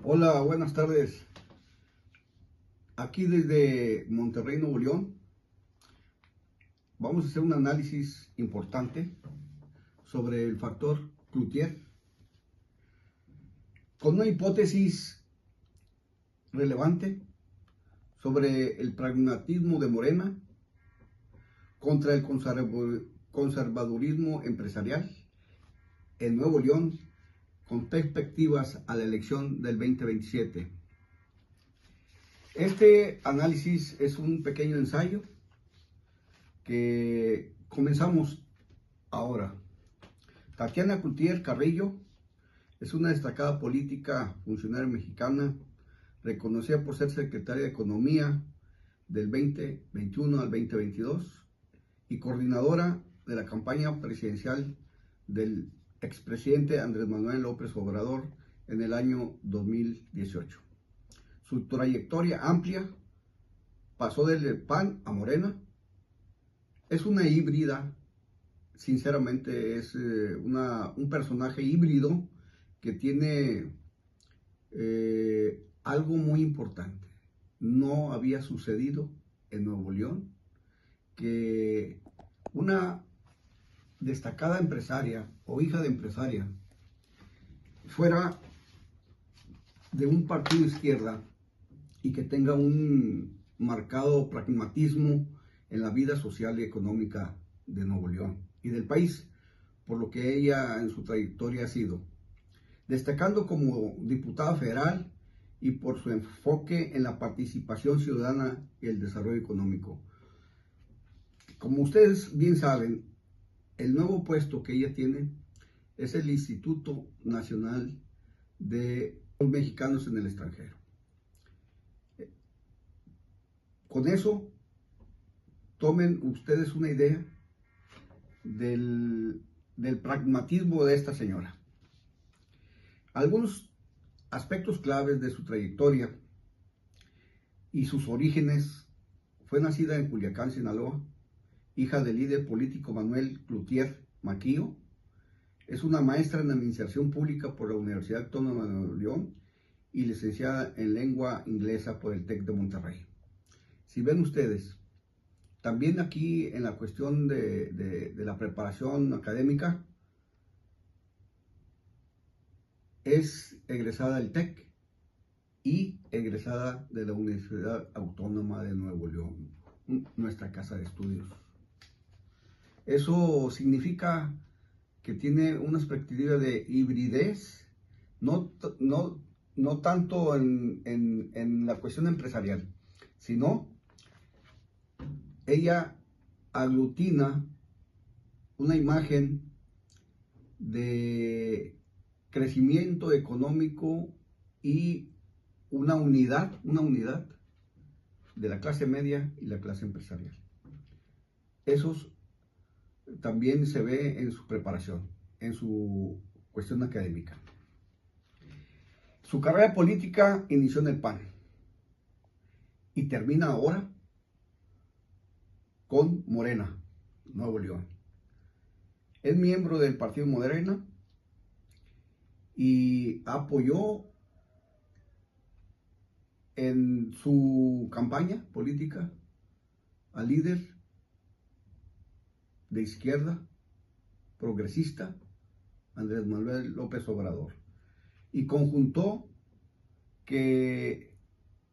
Hola, buenas tardes. Aquí desde Monterrey, Nuevo León, vamos a hacer un análisis importante sobre el factor Cloutier con una hipótesis relevante sobre el pragmatismo de Morena contra el conservadurismo empresarial en Nuevo León con perspectivas a la elección del 2027. Este análisis es un pequeño ensayo que comenzamos ahora. Tatiana Cloutier Carrillo es una destacada política funcionaria mexicana, reconocida por ser secretaria de Economía del 2021 al 2022 y coordinadora de la campaña presidencial del expresidente Andrés Manuel López Obrador en el año 2018. Su trayectoria amplia pasó del PAN a Morena. Es una híbrida, sinceramente es un personaje híbrido que tiene algo muy importante. No había sucedido en Nuevo León que una destacada empresaria o hija de empresaria fuera de un partido de izquierda y que tenga un marcado pragmatismo en la vida social y económica de Nuevo León y del país, por lo que ella en su trayectoria ha sido, destacando como diputada federal y por su enfoque en la participación ciudadana y el desarrollo económico. Como ustedes bien saben, el nuevo puesto que ella tiene es el Instituto Nacional de los Mexicanos en el Extranjero. Con eso, tomen ustedes una idea del pragmatismo de esta señora. Algunos aspectos claves de su trayectoria y sus orígenes: fue nacida en Culiacán, Sinaloa, hija del líder político Manuel Cloutier Maquillo. Es una maestra en administración pública por la Universidad Autónoma de Nuevo León y licenciada en lengua inglesa por el TEC de Monterrey. Si ven ustedes, también aquí en la cuestión de la preparación académica, es egresada del TEC y egresada de la Universidad Autónoma de Nuevo León, nuestra casa de estudios. Eso significa que tiene una perspectiva de hibridez, no tanto en la cuestión empresarial, sino ella aglutina una imagen de crecimiento económico y una unidad de la clase media y la clase empresarial. Eso también se ve en su preparación, en su cuestión académica. Su carrera política inició en el PAN y termina ahora con Morena, Nuevo León. Es miembro del partido Morena y apoyó en su campaña política al líder de izquierda progresista Andrés Manuel López Obrador, y conjuntó que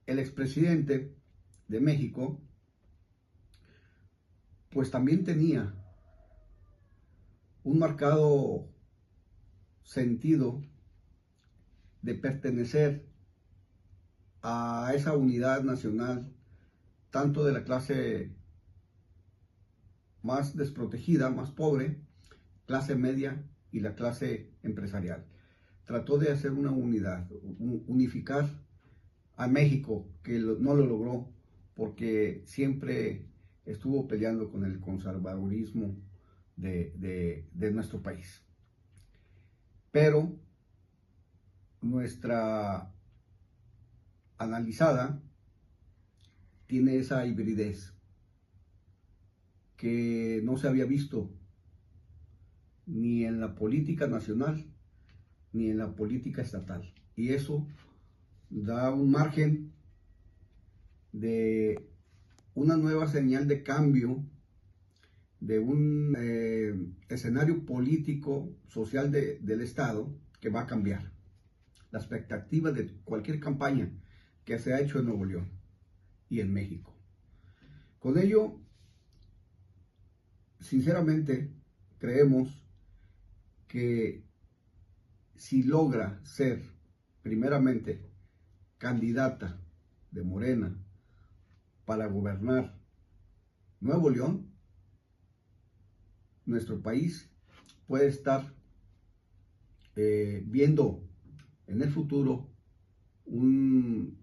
el expresidente de México pues también tenía un marcado sentido de pertenecer a esa unidad nacional, tanto de la clase más desprotegida, más pobre, clase media y la clase empresarial. Trató de hacer una unidad, unificar a México, que no lo logró porque siempre estuvo peleando con el conservadurismo de nuestro país. Pero nuestra analizada tiene esa hibridez que no se había visto ni en la política nacional ni en la política estatal, y eso da un margen de una nueva señal de cambio, de un escenario político, social del Estado que va a cambiar. La expectativa de cualquier campaña que se ha hecho en Nuevo León y en México. Con ello, sinceramente, creemos que si logra ser primeramente candidata de Morena para gobernar Nuevo León, nuestro país puede estar viendo en el futuro una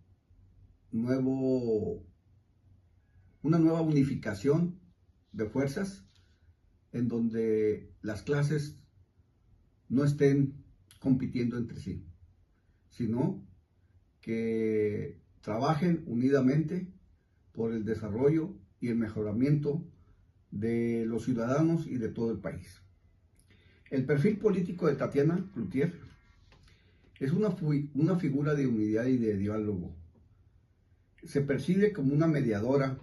nueva unificación de fuerzas en donde las clases no estén compitiendo entre sí, sino que trabajen unidamente por el desarrollo y el mejoramiento de los ciudadanos y de todo el país. El perfil político de Tatiana Cloutier es una figura de unidad y de diálogo. Se percibe como una mediadora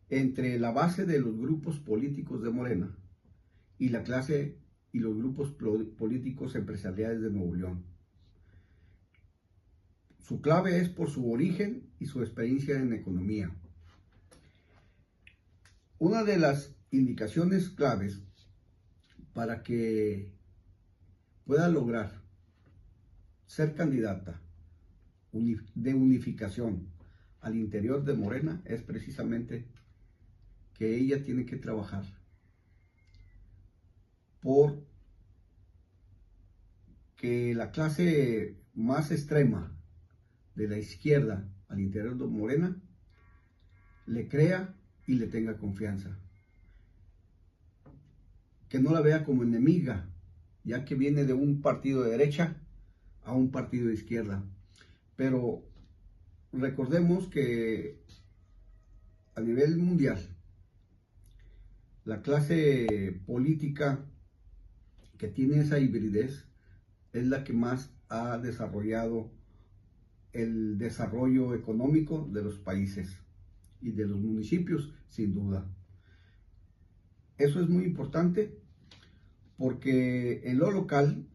entre la base de los grupos políticos de Morena y la clase y los grupos políticos empresariales de Nuevo León. Su clave es por su origen y su experiencia en economía. Una de las indicaciones claves para que pueda lograr ser candidata de unificación al interior de Morena es precisamente que ella tiene que trabajar por que la clase más extrema de la izquierda al interior de Morena le crea y le tenga confianza. Que no la vea como enemiga, ya que viene de un partido de derecha a un partido de izquierda. Pero recordemos que a nivel mundial, la clase política que tiene esa hibridez es la que más ha desarrollado el desarrollo económico de los países y de los municipios, sin duda. Eso es muy importante porque en lo local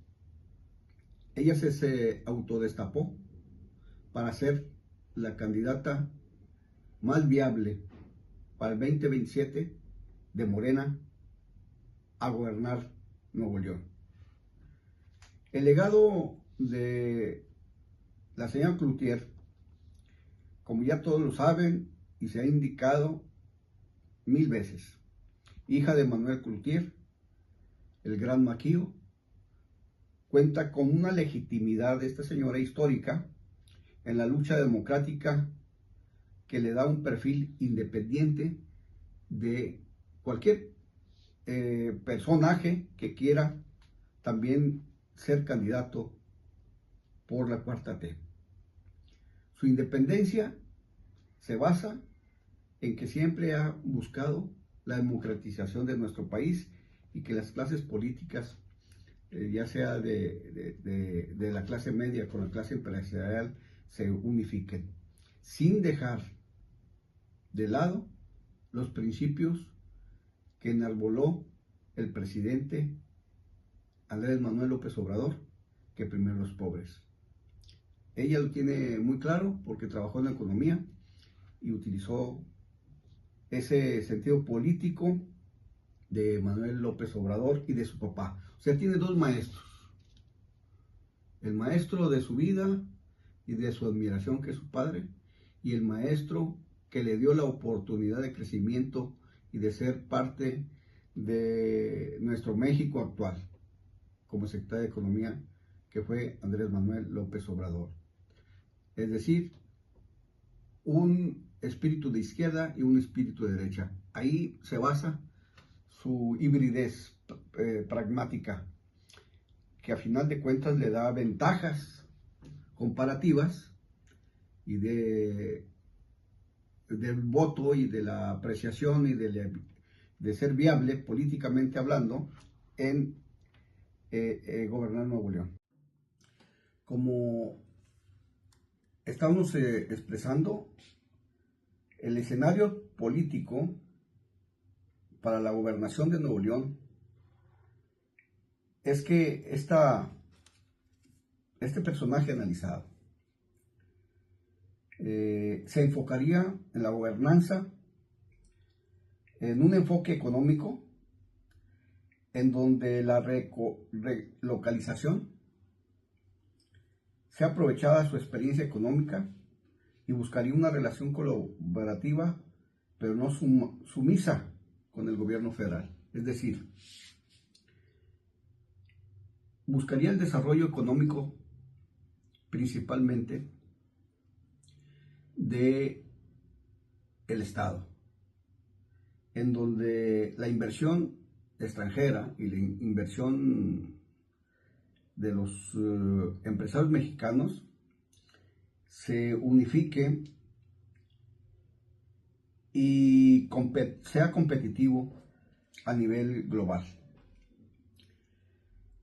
ella se autodestapó para ser la candidata más viable para el 2027 de Morena a gobernar Nuevo León. El legado de la señora Cloutier, como ya todos lo saben y se ha indicado 1000 veces, hija de Manuel Cloutier, el gran maquío, cuenta con una legitimidad de esta señora histórica en la lucha democrática que le da un perfil independiente de cualquier personaje que quiera también ser candidato por la cuarta T. Su independencia se basa en que siempre ha buscado la democratización de nuestro país y que las clases políticas, ya sea de la clase media con la clase empresarial, se unifiquen, sin dejar de lado los principios que enarboló el presidente Andrés Manuel López Obrador, que primero los pobres. Ella lo tiene muy claro porque trabajó en la economía y utilizó ese sentido político de Manuel López Obrador y de su papá. O sea, tiene dos maestros. El maestro de su vida y de su admiración, que es su padre, y el maestro que le dio la oportunidad de crecimiento y de ser parte de nuestro México actual, como secretario de Economía, que fue Andrés Manuel López Obrador. Es decir, un espíritu de izquierda y un espíritu de derecha. Ahí se basa su hibridez pragmática, que a final de cuentas le da ventajas comparativas y del voto y de la apreciación y de ser viable políticamente hablando en gobernar Nuevo León. Como estamos expresando el escenario político para la gobernación de Nuevo León. Es que este personaje analizado se enfocaría en la gobernanza en un enfoque económico en donde la relocalización sea aprovechada su experiencia económica y buscaría una relación colaborativa, pero no sumisa con el gobierno federal. Es decir, buscaría el desarrollo económico principalmente de el Estado, en donde la inversión extranjera y la inversión de los empresarios mexicanos se unifique y sea competitivo a nivel global,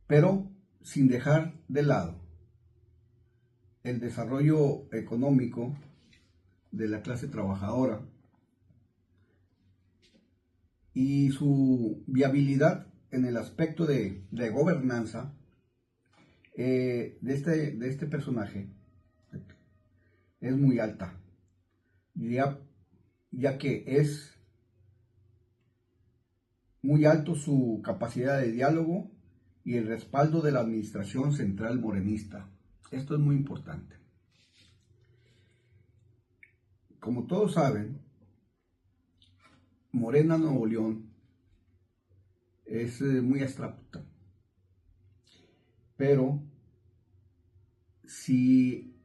pero sin dejar de lado el desarrollo económico de la clase trabajadora y su viabilidad en el aspecto de gobernanza de este personaje es muy alta, ya que es muy alto su capacidad de diálogo y el respaldo de la administración central morenista. Esto es muy importante. Como todos saben, Morena Nuevo León es muy abstracta, pero si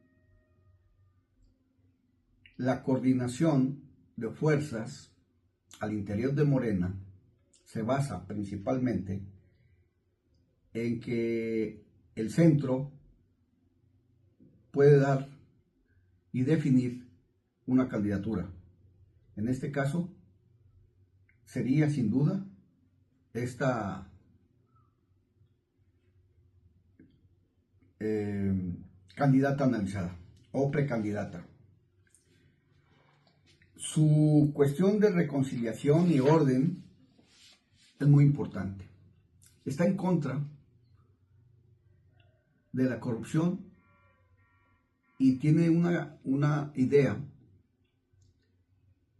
la coordinación de fuerzas al interior de Morena se basa principalmente en que el centro puede dar y definir una candidatura. En este caso, sería sin duda esta candidata analizada o precandidata. Su cuestión de reconciliación y orden es muy importante. Está en contra de la corrupción y tiene una idea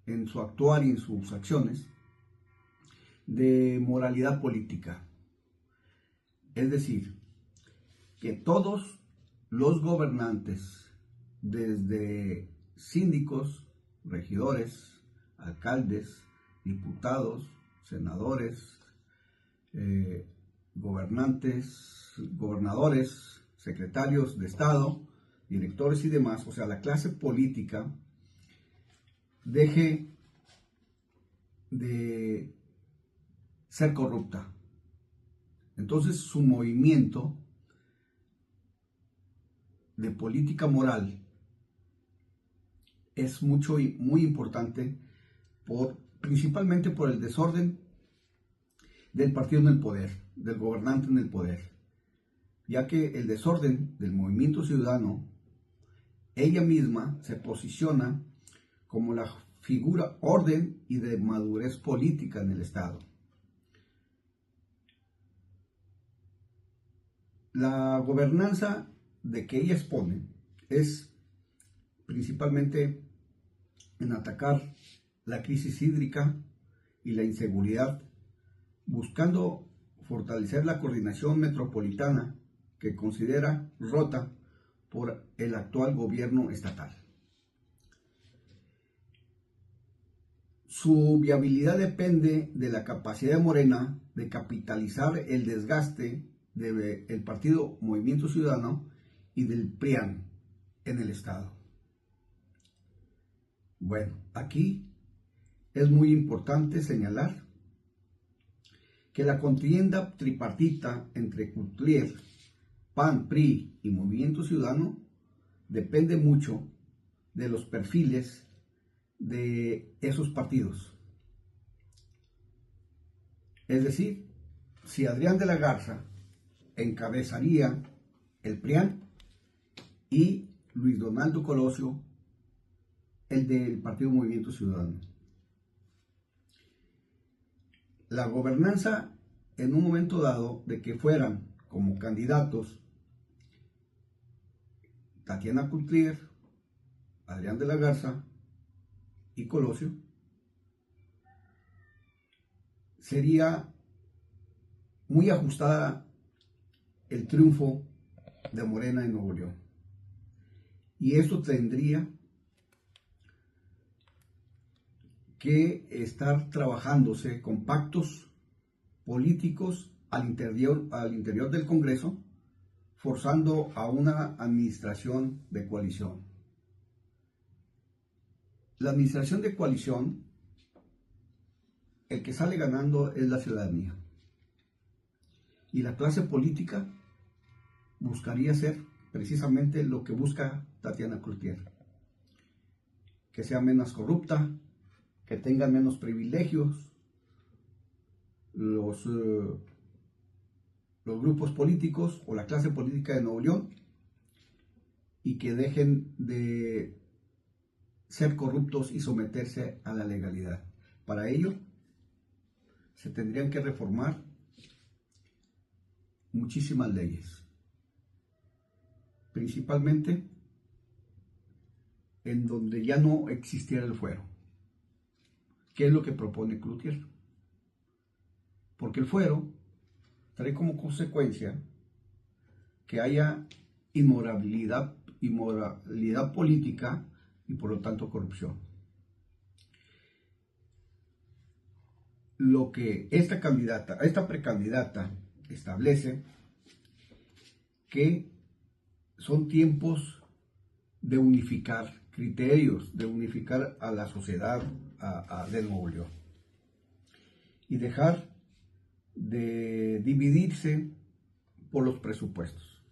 en su actuar y en sus acciones de moralidad política. Es decir, que todos los gobernantes, desde síndicos, regidores, alcaldes, diputados, senadores, gobernadores, secretarios de Estado, directores y demás, o sea, la clase política, deje de ser corrupta. Entonces su movimiento de política moral es muy importante, principalmente por el desorden del partido en el poder, del gobernante en el poder, ya que el desorden del movimiento ciudadano, ella misma se posiciona como la figura orden y de madurez política en el Estado. La gobernanza de que ella expone es principalmente en atacar la crisis hídrica y la inseguridad, buscando fortalecer la coordinación metropolitana que considera rota por el actual gobierno estatal. Su viabilidad depende de la capacidad de Morena de capitalizar el desgaste del partido Movimiento Ciudadano y del PRIAN en el Estado. Bueno, aquí es muy importante señalar que la contienda tripartita entre Cutlier, PAN, PRI y Movimiento Ciudadano depende mucho de los perfiles de esos partidos. Es decir, si Adrián de la Garza encabezaría el PRIAN y Luis Donaldo Colosio, el del Partido Movimiento Ciudadano. La gobernanza, en un momento dado, de que fueran como candidatos Tatiana Clouthier, Adrián de la Garza y Colosio, sería muy ajustada el triunfo de Morena en Nuevo León. Y esto tendría que estar trabajándose con pactos políticos al interior del Congreso, forzando a una administración de coalición. La administración de coalición, el que sale ganando es la ciudadanía. Y la clase política buscaría hacer precisamente lo que busca Tatiana Clouthier: que sea menos corrupta, que tengan menos privilegios los grupos políticos o la clase política de Nuevo León, y que dejen de ser corruptos y someterse a la legalidad. Para ello se tendrían que reformar muchísimas leyes, principalmente en donde ya no existiera el fuero. ¿Qué es lo que propone Clouthier? Porque el fuero trae como consecuencia que haya inmoralidad política y por lo tanto corrupción. Lo que esta precandidata establece, que son tiempos de unificar criterios, de unificar a la sociedad de Nuevo León y dejar de dividirse por los presupuestos.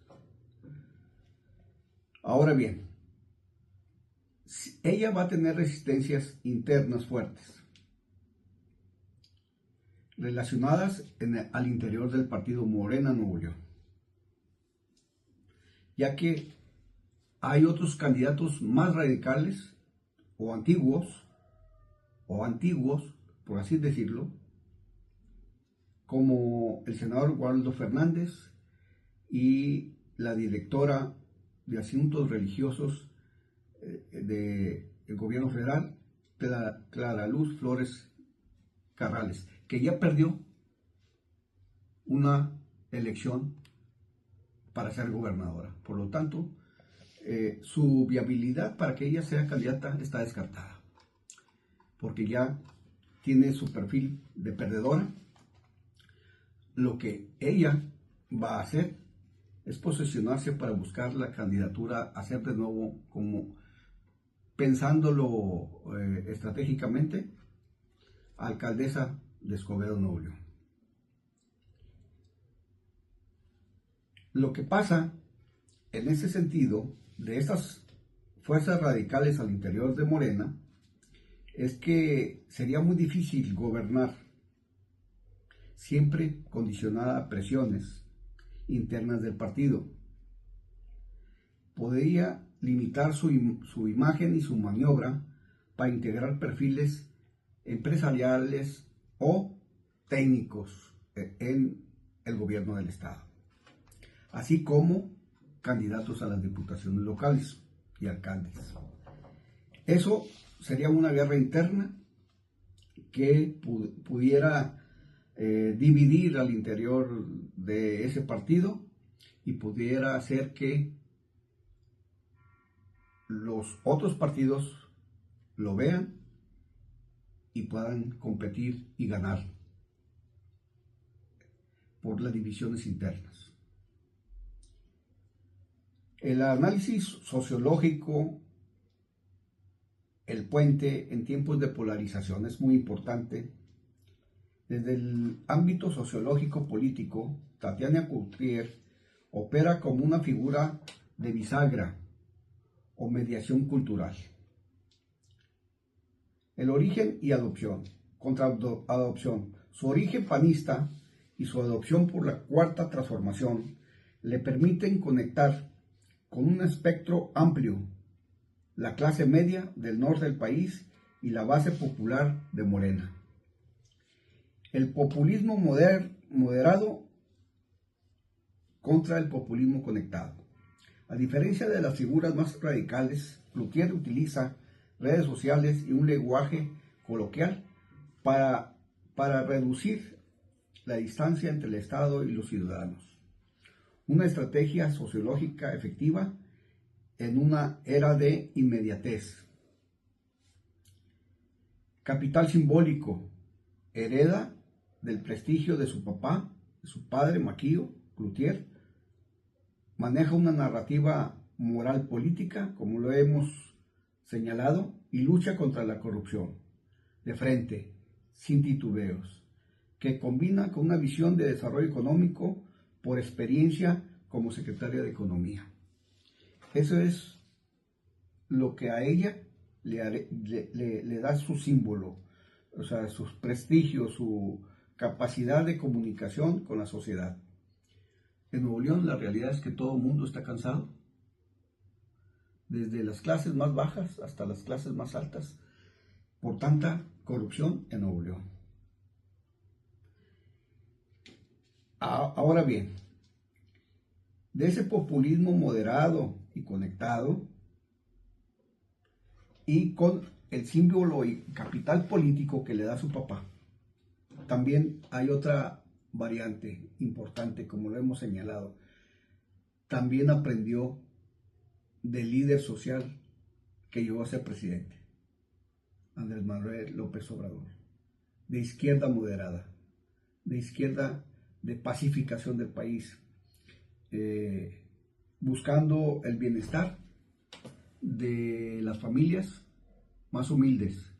Ahora bien, ella va a tener resistencias internas fuertes relacionadas al interior del partido Morena Nuevo León, ya que hay otros candidatos más radicales o antiguos, por así decirlo, como el senador Waldo Fernández y la directora de Asuntos Religiosos del gobierno federal, Clara Luz Flores Carrales, que ya perdió una elección para ser gobernadora. Por lo tanto, su viabilidad para que ella sea candidata está descartada, porque ya tiene su perfil de perdedora. Lo que ella va a hacer es posicionarse para buscar la candidatura a ser de nuevo, como pensándolo estratégicamente, alcaldesa de Escobedo, Nuevo León. Lo que pasa en ese sentido de estas fuerzas radicales al interior de Morena es que sería muy difícil gobernar, siempre condicionada a presiones internas del partido. Podría limitar su imagen y su maniobra para integrar perfiles empresariales o técnicos en el gobierno del estado, así como candidatos a las diputaciones locales y alcaldes. Eso sería una guerra interna que pudiera dividir al interior de ese partido y pudiera hacer que los otros partidos lo vean y puedan competir y ganar por las divisiones internas. El análisis sociológico, el puente en tiempos de polarización, es muy importante. Desde el ámbito sociológico político, Tatiana Clouthier opera como una figura de bisagra o mediación cultural. El origen y adopción, contra adopción. Su origen panista y su adopción por la Cuarta Transformación le permiten conectar con un espectro amplio, la clase media del norte del país y la base popular de Morena. El populismo moderado contra el populismo conectado. A diferencia de las figuras más radicales, Cloutier utiliza redes sociales y un lenguaje coloquial para reducir la distancia entre el Estado y los ciudadanos. Una estrategia sociológica efectiva en una era de inmediatez. Capital simbólico. Hereda del prestigio de su papá, de su padre Maquillo Cloutier. Maneja una narrativa moral política, como lo hemos señalado, y lucha contra la corrupción, de frente, sin titubeos, que combina con una visión de desarrollo económico por experiencia como secretaria de Economía. Eso es lo que a ella le da su símbolo, o sea, su prestigio, su capacidad de comunicación con la sociedad. En Nuevo León la realidad es que todo el mundo está cansado, desde las clases más bajas hasta las clases más altas, por tanta corrupción en Nuevo León. Ahora bien, de ese populismo moderado y conectado, y con el símbolo y capital político que le da su papá, también hay otra variante importante, como lo hemos señalado. También aprendió del líder social que llegó a ser presidente, Andrés Manuel López Obrador, de izquierda moderada, de izquierda de pacificación del país, buscando el bienestar de las familias más humildes,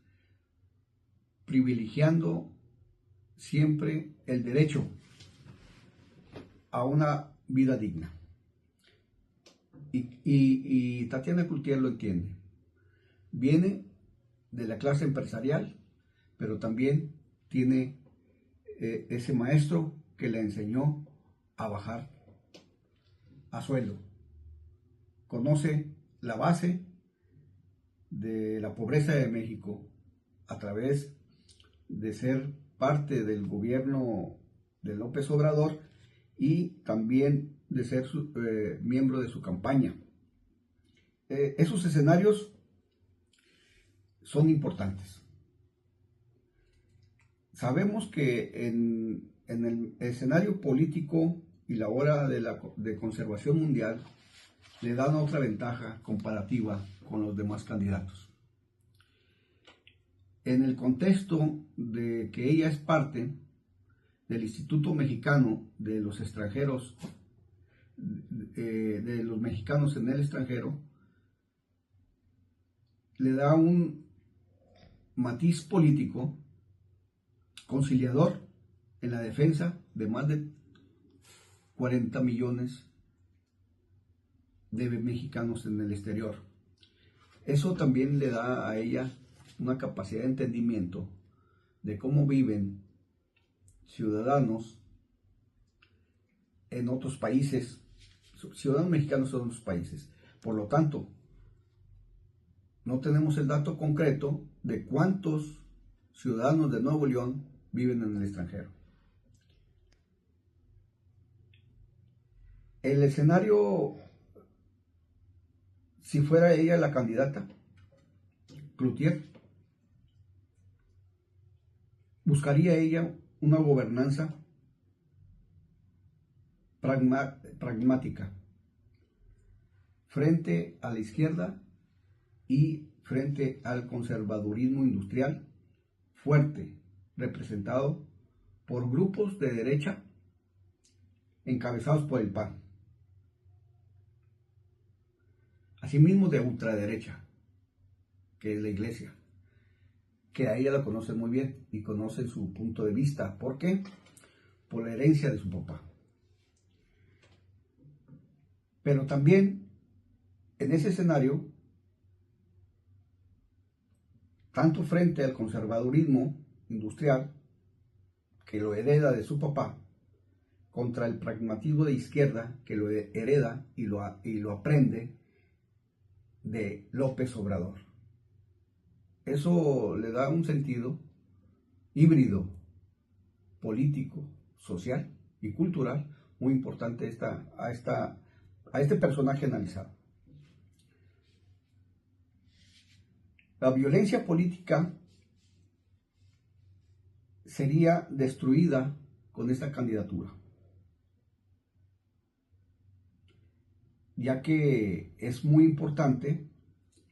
privilegiando siempre el derecho a una vida digna. Y Tatiana Cloutier lo entiende. Viene de la clase empresarial, pero también tiene ese maestro que le enseñó a bajar a sueldo. Conoce la base de la pobreza de México a través de ser parte del gobierno de López Obrador y también de ser miembro de su campaña. Esos escenarios son importantes. Sabemos que en el escenario político y la hora de conservación mundial le dan otra ventaja comparativa con los demás candidatos. En el contexto de que ella es parte del Instituto Mexicano de los Extranjeros, de los mexicanos en el extranjero, le da un matiz político conciliador en la defensa de más de 40 millones de mexicanos en el exterior. Eso también le da a ella una capacidad de entendimiento de cómo viven ciudadanos en otros países, ciudadanos mexicanos en otros países. Por lo tanto, no tenemos el dato concreto de cuántos ciudadanos de Nuevo León viven en el extranjero. El escenario, si fuera ella la candidata, Cloutier, buscaría ella una gobernanza pragmática frente a la izquierda y frente al conservadurismo industrial fuerte, representado por grupos de derecha encabezados por el PAN, asimismo de ultraderecha, que es la iglesia, que a ella la conocen muy bien y conocen su punto de vista. ¿Por qué? Por la herencia de su papá. Pero también en ese escenario, tanto frente al conservadurismo industrial, que lo hereda de su papá, contra el pragmatismo de izquierda que lo hereda y lo aprende de López Obrador. Eso le da un sentido híbrido, político, social y cultural muy importante a este personaje analizado. La violencia política sería destruida con esta candidatura, ya que es muy importante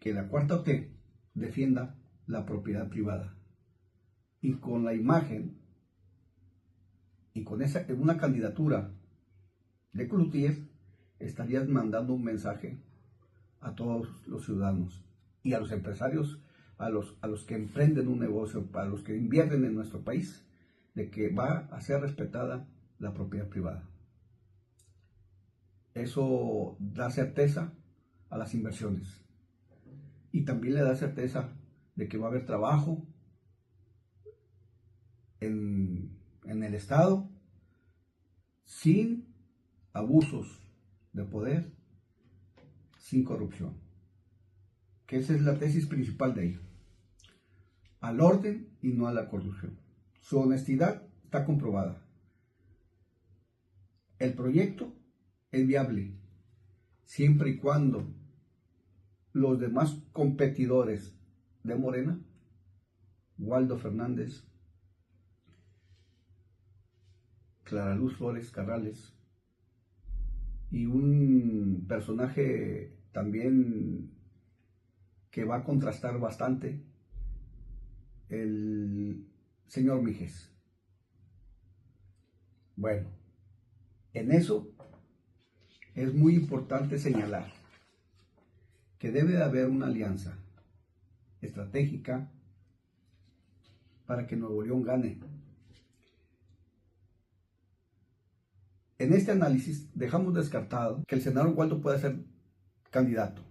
que la 4T defienda la propiedad privada, y con la imagen y con una candidatura de Cloutier estarías mandando un mensaje a todos los ciudadanos y a los empresarios, a los que emprenden un negocio, a los que invierten en nuestro país, de que va a ser respetada la propiedad privada. Eso da certeza a las inversiones y también le da certeza de que va a haber trabajo en el Estado sin abusos de poder, sin corrupción, que esa es la tesis principal de ella: al orden y no a la corrupción. Su honestidad está comprobada. El proyecto es viable siempre y cuando los demás competidores de Morena, Waldo Fernández, Clara Luz Flores Carrales y un personaje también que va a contrastar bastante, el señor Mijes. Bueno, en eso es muy importante señalar que debe de haber una alianza estratégica para que Nuevo León gane. En este análisis dejamos descartado que el senador Waldo pueda ser candidato,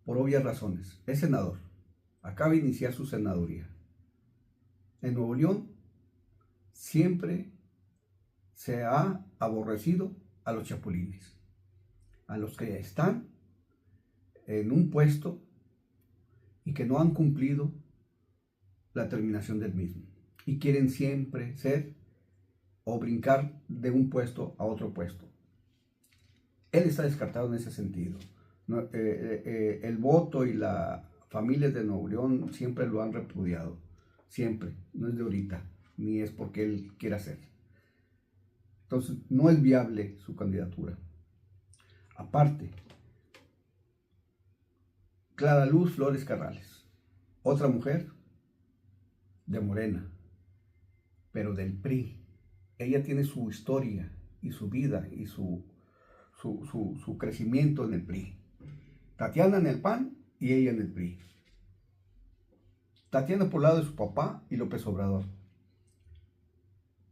por obvias razones. Es senador, acaba de iniciar su senaduría. En Nuevo León siempre se ha aborrecido a los chapulines, a los que están en un puesto y que no han cumplido la terminación del mismo y quieren siempre ser o brincar de un puesto a otro puesto. Él está descartado en ese sentido. El voto y la familia de Nuevo León siempre lo han repudiado, siempre, no es de ahorita, ni es porque él quiera hacer. Entonces, no es viable su candidatura. Aparte, Clara Luz Flores Carrales, otra mujer de Morena, pero del PRI. Ella tiene su historia y su vida y su crecimiento en el PRI. Tatiana en el PAN y ella en el PRI. Tatiana por el lado de su papá y López Obrador.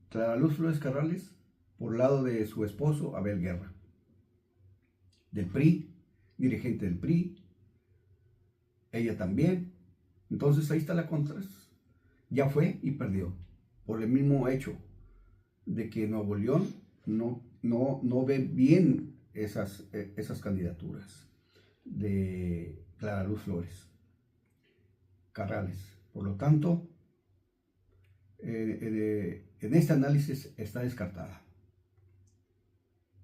Clara Luz Flores Carrales por el lado de su esposo Abel Guerra. Del PRI, dirigente del PRI. Ella también. Entonces ahí está la contras. Ya fue y perdió. Por el mismo hecho de que Nuevo León no ve bien esas candidaturas de Clara Luz Flores Carrales. Por lo tanto, en este análisis está descartada.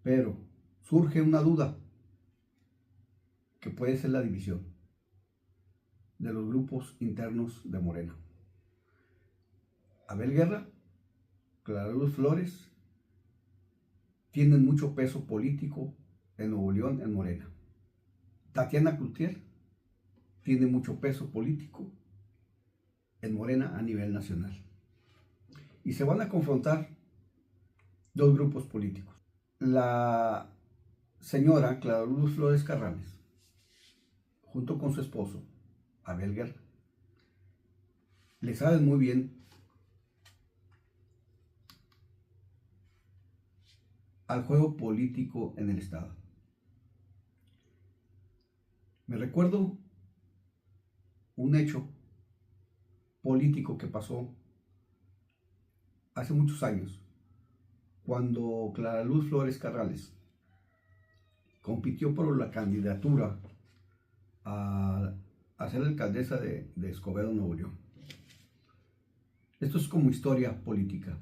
Pero surge una duda que puede ser la división de los grupos internos de Morena. Abel Guerra, Clara Luz Flores tienen mucho peso político en Nuevo León, en Morena. Tatiana Cloutier tiene mucho peso político en Morena a nivel nacional. Y se van a confrontar dos grupos políticos. La señora Clara Luz Flores Carrales, junto con su esposo, Abel Guerra, le saben muy bien al juego político en el Estado. Me recuerdo un hecho político que pasó hace muchos años, cuando Clara Luz Flores Carrales compitió por la candidatura a ser alcaldesa de Escobedo, Nuevo León. Esto es como historia política.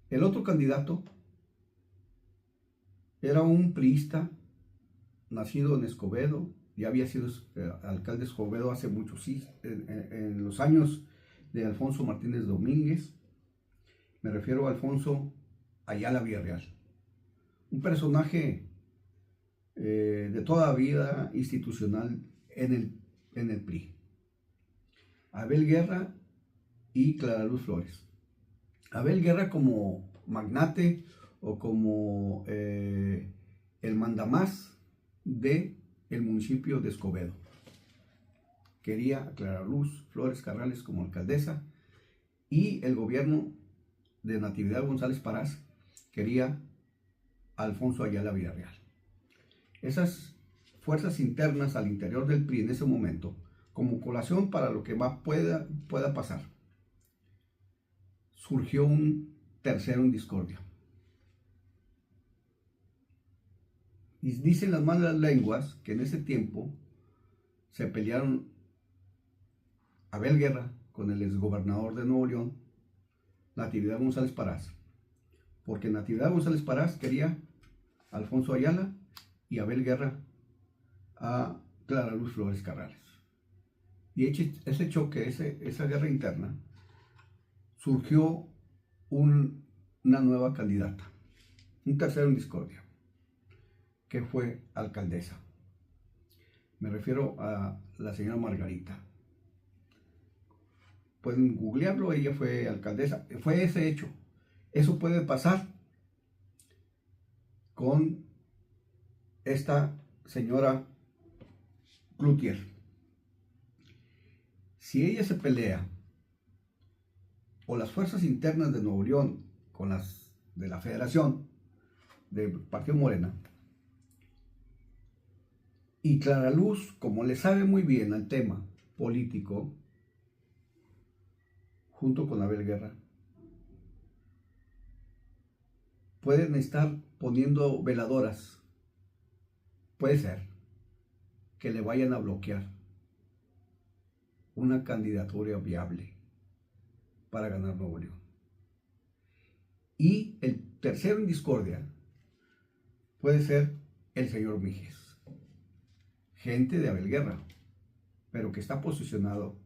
El otro candidato era un priista nacido en Escobedo, ya había sido alcalde de Escobedo hace muchos en los años de Alfonso Martínez Domínguez. Me refiero a Alfonso Ayala Villarreal, un personaje de toda vida institucional en el PRI. Abel Guerra y Clara Luz Flores. Abel Guerra como magnate o como el mandamás del municipio de Escobedo. Quería a Clara Luz Flores Carrales como alcaldesa, y el gobierno de Natividad González Parás quería a Alfonso Ayala Villarreal. Esas fuerzas internas al interior del PRI en ese momento, como colación para lo que pueda pasar, surgió un tercero en discordia. Y dicen las malas lenguas que en ese tiempo se pelearon Abel Guerra con el exgobernador de Nuevo León, Natividad González Parás, porque Natividad González Parás quería a Alfonso Ayala y Abel Guerra a Clara Luz Flores Carrales. Y ese choque, esa guerra interna, surgió una nueva candidata, un tercero en discordia, que fue alcaldesa. Me refiero a la señora Margarita. Pueden googlearlo, ella fue alcaldesa. Fue ese hecho. Eso puede pasar con esta señora Cloutier. Si ella se pelea, o las fuerzas internas de Nuevo León con las de la Federación del Partido Morena, y Clara Luz, como le sabe muy bien al tema político, junto con Abel Guerra, pueden estar poniendo veladoras. Puede ser que le vayan a bloquear una candidatura viable para ganar Nuevo León. Y el tercero en discordia puede ser el señor Mijes, gente de Abel Guerra, pero que está posicionado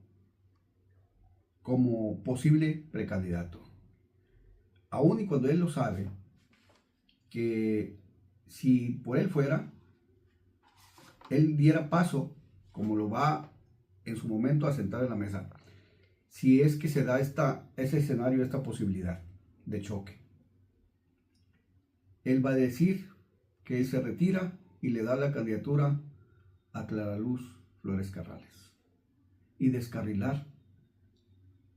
como posible precandidato. Aún y cuando él lo sabe, que si por él fuera, él diera paso, como lo va en su momento a sentar en la mesa, si es que se da ese escenario, esta posibilidad de choque. Él va a decir que él se retira y le da la candidatura a Clara Luz Flores Carrales y descarrilar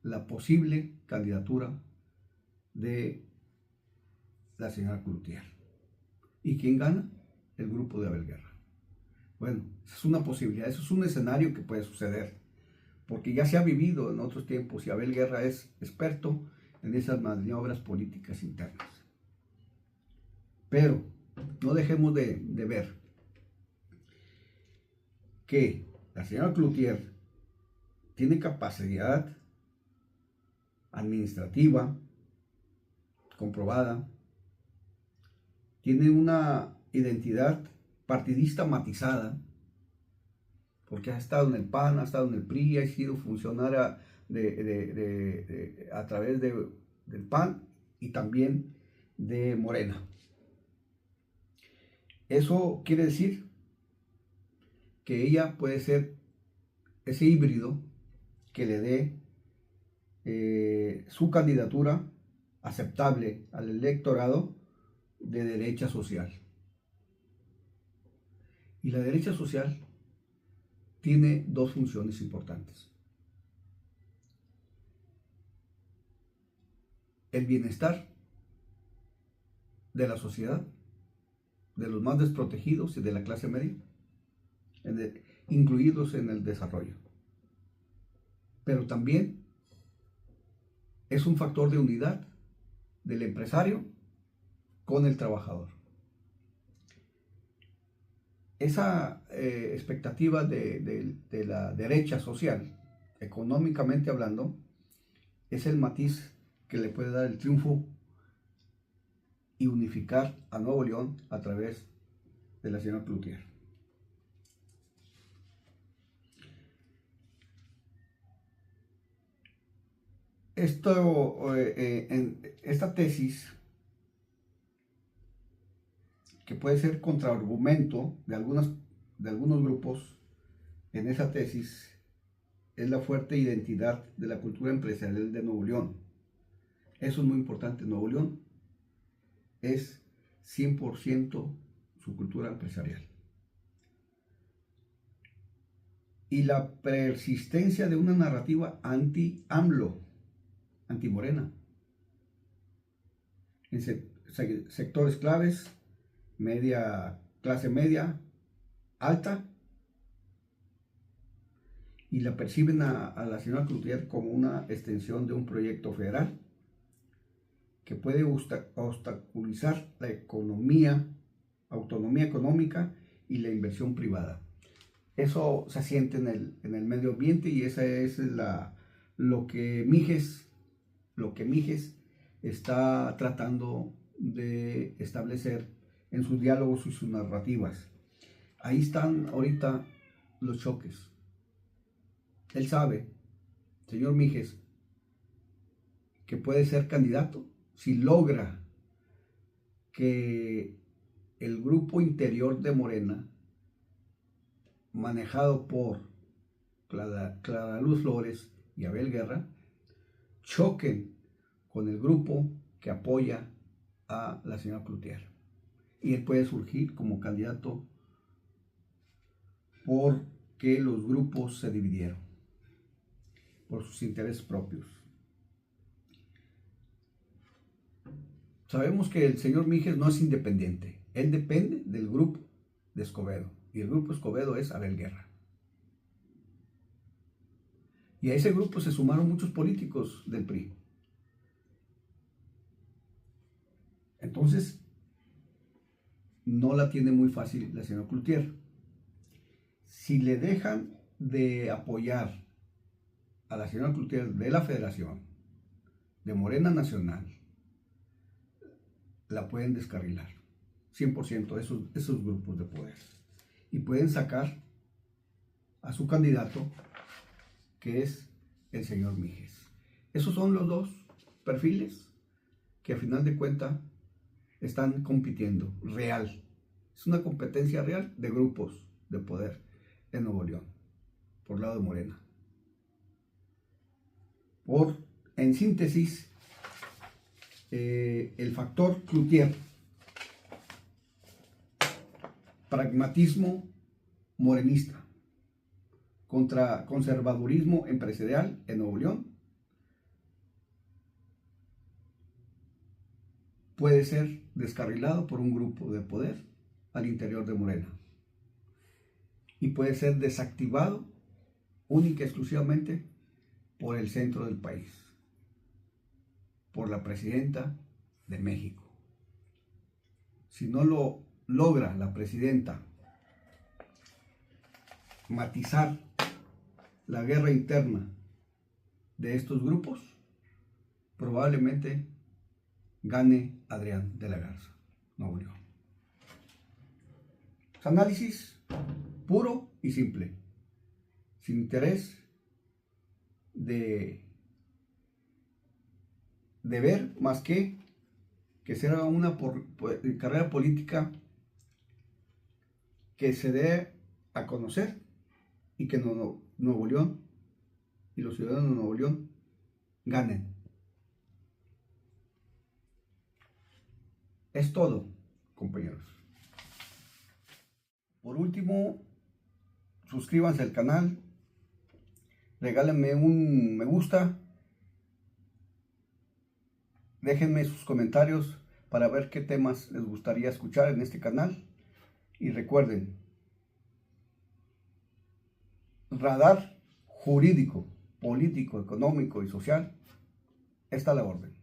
la posible candidatura de la señora Cloutier. ¿Y quién gana? El grupo de Abel Guerra. Bueno, esa es una posibilidad, eso es un escenario que puede suceder, porque ya se ha vivido en otros tiempos y Abel Guerra es experto en esas maniobras políticas internas. Pero no dejemos de ver que la señora Cloutier tiene capacidad administrativa comprobada, tiene una identidad partidista matizada, porque ha estado en el PAN, ha estado en el PRI, ha sido funcionaria a través del PAN y también de Morena. Eso quiere decir que ella puede ser ese híbrido que le dé su candidatura aceptable al electorado de derecha social. Y la derecha social tiene dos funciones importantes: el bienestar de la sociedad, de los más desprotegidos y de la clase media, incluidos en el desarrollo. Pero también es un factor de unidad del empresario con el trabajador. Esa expectativa de la derecha social, económicamente hablando, es el matiz que le puede dar el triunfo y unificar a Nuevo León a través de la señora Cloutier. Esta tesis, que puede ser contraargumento de algunos grupos, en esa tesis es la fuerte identidad de la cultura empresarial de Nuevo León. Eso es muy importante. Nuevo León es 100% su cultura empresarial. Y la persistencia de una narrativa anti-AMLO, anti-Morena, en sectores claves, clase media, alta, y la perciben a la señora Cloutier como una extensión de un proyecto federal que puede obstaculizar la autonomía económica y la inversión privada. Eso se siente en el medio ambiente, y esa es lo que Mijes está tratando de establecer en sus diálogos y sus narrativas. Ahí están ahorita los choques. Él sabe, señor Mijes, que puede ser candidato si logra que el grupo interior de Morena, manejado por Clara Luz Flores y Abel Guerra, choquen con el grupo que apoya a la señora Cloutier. Y él puede surgir como candidato porque los grupos se dividieron por sus intereses propios. Sabemos que el señor Mijes no es independiente. Él depende del grupo de Escobedo. Y el grupo Escobedo es Abel Guerra. Y a ese grupo se sumaron muchos políticos del PRI. Entonces, no la tiene muy fácil la señora Cloutier. Si le dejan de apoyar a la señora Cloutier de la Federación, de Morena Nacional, la pueden descarrilar 100% esos grupos de poder, y pueden sacar a su candidato, que es el señor Mijes. Esos son los dos perfiles que a final de cuentas están compitiendo real. Es una competencia real de grupos de poder en Nuevo León, por lado de Morena. En síntesis, el factor Cloutier, pragmatismo morenista contra conservadurismo empresarial en Nuevo León, puede ser descarrilado por un grupo de poder al interior de Morena, y puede ser desactivado única y exclusivamente por el centro del país, por la presidenta de México. Si no lo logra la presidenta matizar la guerra interna de estos grupos, probablemente gane Adrián de la Garza, Nuevo León. Es análisis puro y simple, sin interés de ver más que sea una carrera política que se dé a conocer, y que Nuevo León y los ciudadanos de Nuevo León ganen. Es todo, compañeros. Por último, suscríbanse al canal, regálenme un me gusta, déjenme sus comentarios para ver qué temas les gustaría escuchar en este canal. Y recuerden, radar jurídico, político, económico y social está a la orden.